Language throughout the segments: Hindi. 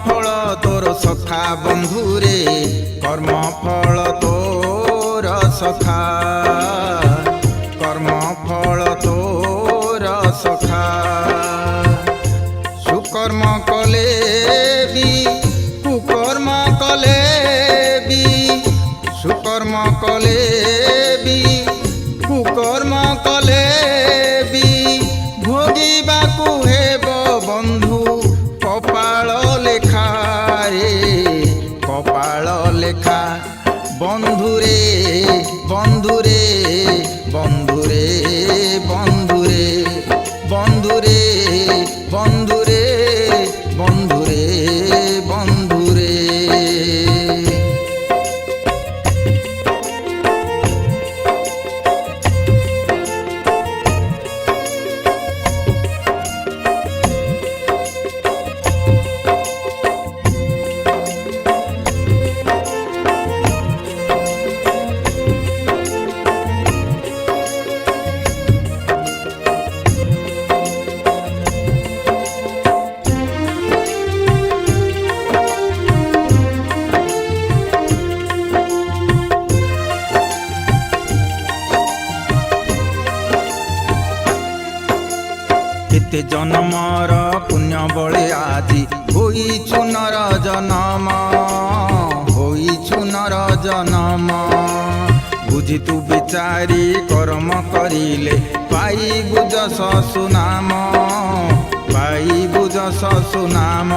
फल तोर सखा बंधुरे कर्म फल तोर सखा कर्म फल तोर सखा सुकर्म कले भी कुकर्म कले भी सुकर्म कले भी कुकर्म कले भी भोगिबाकु हेब बंधु कपाल लेखा रे कपाल लेखा बंधुरे बंधुरे बंधुरे बंधुरे बंधुरे बंधुरे बंधुरे बंधुरे केते जन्मर पुण्य बळे आजी होइछु नर जन्म होइछु नर जन्म बुझी तू विचारी कर्म करिले पाई बुझ सुनाम पाई बुझ सुनाम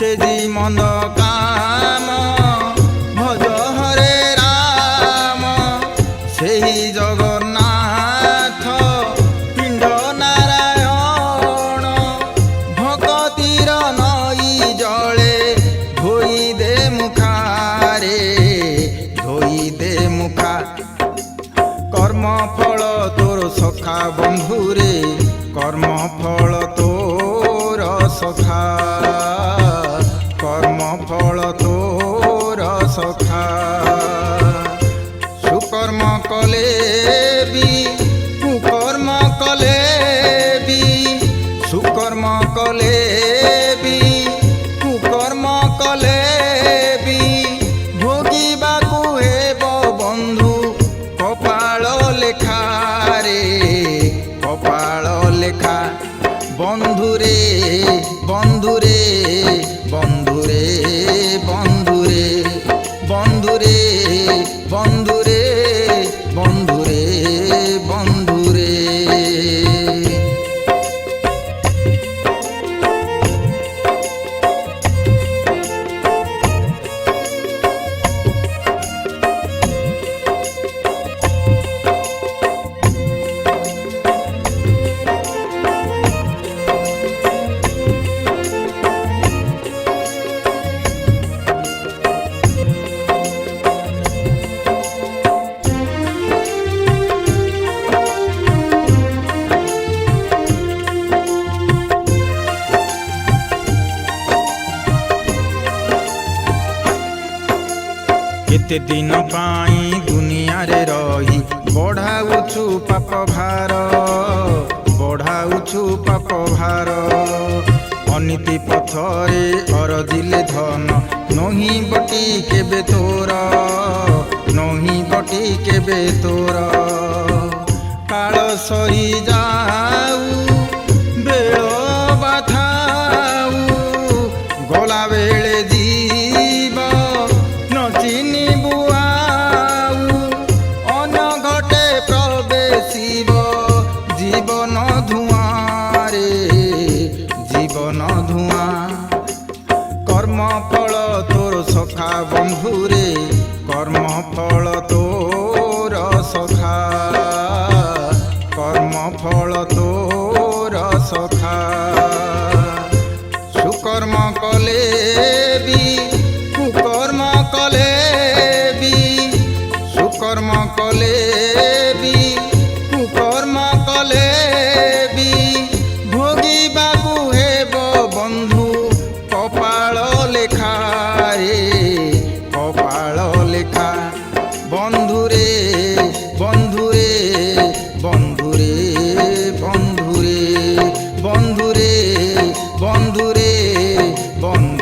तेजी मंद काम भज हरे राम सेही जगन्नाथ पिंड नारायण भगतीर नई जले धोई दे मुखारे धोई दे मुखा कर्म फल तोर सखा बंधुरे कर्म फल तोर सखा कर्म फल तोर सखा सुकर्म कले भी कुकर्म कले भी सुकर्म कले भी कुकर्म कले भी भोगिबाकु हेब बंधु कपाल लेखा रे कपाल लेखा बंधुरे बंधुरे बंधुरे बंधुरे बंधुरे बंधुरे बंधुरे बंधुरे केते दिन पाई दुनिया रे रही बढ़ाउछु पाप भार बढ़ाउछु पाप भार अनीति पथरे अरजिले धन नही बटी केबे तोर नही बटी केबे तोर काल सरी जाऊ बेल बाथाऊ गला बेले जीव न चिनी बुआऊ अन घटे प्रवेशिव जीवन धुआं रे जीवन धुआं कर्म फल तोर सखा बंधुरे कर्म फल तोर सखा कर्म फल तोर सखा सुकर्म कले भी कुकर्म कले भी सुकर्म कले भी कुकर्म कले भी भोगिबाकु हेब बंधु कपाल लेखा रे कपाल लेखा ବନ୍ଦ